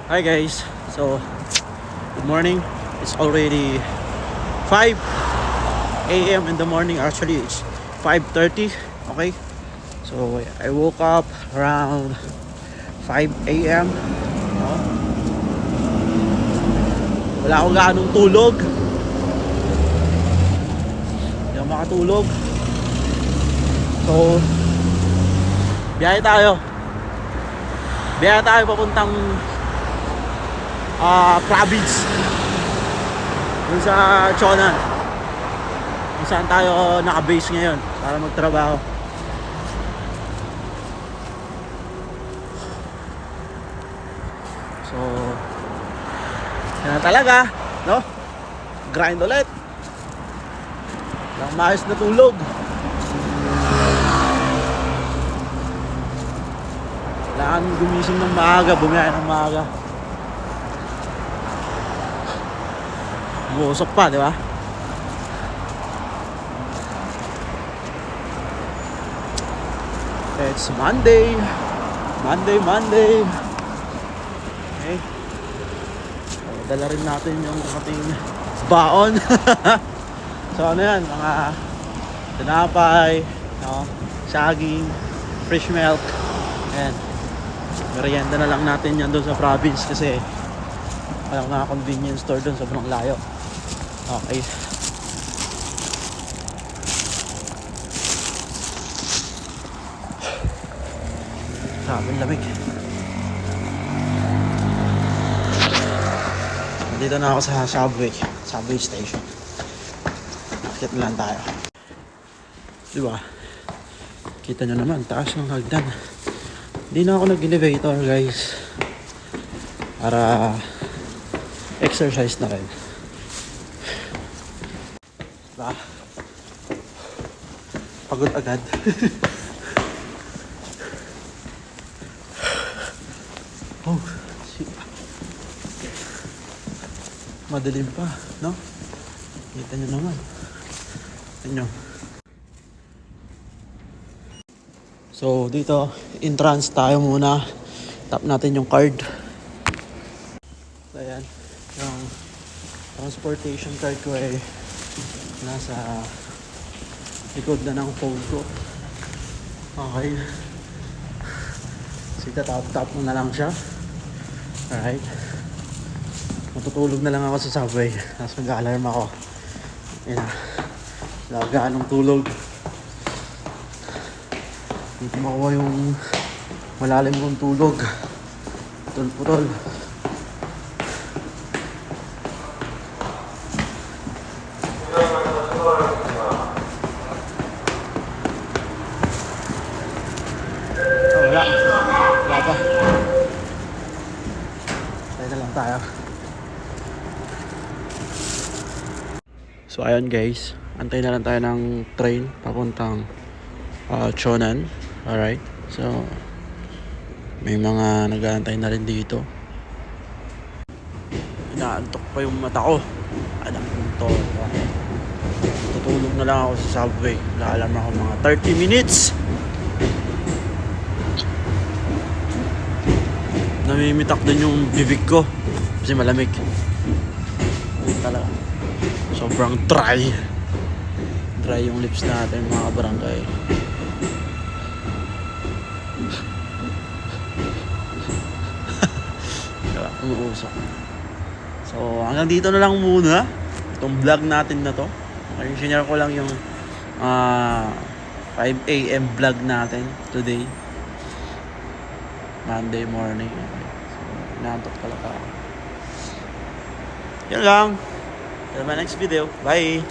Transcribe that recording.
Hi guys, so good morning. It's already 5 a.m. in the morning. Actually, it's 5:30. Okay, so I woke up around 5 a.m. No? Wala akong ganong tulog. Hindi ako makatulog. So, biyahe tayo. Biyahe tayo papuntang province dun sa Chonan kung saan tayo naka-base ngayon para magtrabaho. So yan na talaga, no? Grind ulit. Walang maayos na tulog. Kailangan gumising ng maaga, bumiyay ng maaga. Umuusok pa, di ba? It's Monday. Monday. Okay. So, dala rin natin yung ating baon. So ano yan, mga tinapay, no? Saging, fresh milk. Ayan. Merienda na lang natin yan doon sa province kasi walang mga convenience store doon, sobrang layo. Okay. Grabe lamig. Nandito na ako sa subway station. Akit na lang tayo. Diba? Kita nyo naman, taas ng hagdan. Hindi na ako nag-elevator guys. Para exercise na rin. Diba? Pagod agad. Oh, shit. Madilim pa, no? Kita nyo naman. Kita nyo. So, dito, entrance tayo muna. Tap natin yung card. So, ayan. Yung transportation card ko ay nasa likod na ng phone ko. Okay. So, tap mo na lang siya. Alright. Matutulog na lang ako sa subway. Tapos mag-alarm ako. Ayan na. Lagaan ng tulog. Hindi makuha yung malalim kong tulog. Putol-putol. Wala pa. Tayo na lang tayo. So ayun guys, antay na lang tayo ng train papuntang Chonan. Alright, so may mga nag-aantay na rin dito. Inaantok pa yung mata ko. Anak nito. Tutulog na lang ako sa subway. Laalam ako mga 30 minutes. Namimitak din yung bibig ko kasi malamig. Talaga. Sobrang dry yung lips natin mga barangay. Diba? Umuusok. So hanggang dito na lang muna itong vlog natin na to. Ay, share ko lang yung 5 AM vlog natin today, Monday morning. Okay. So inaantok talaga ako. Yan lang. Till my next video. Bye!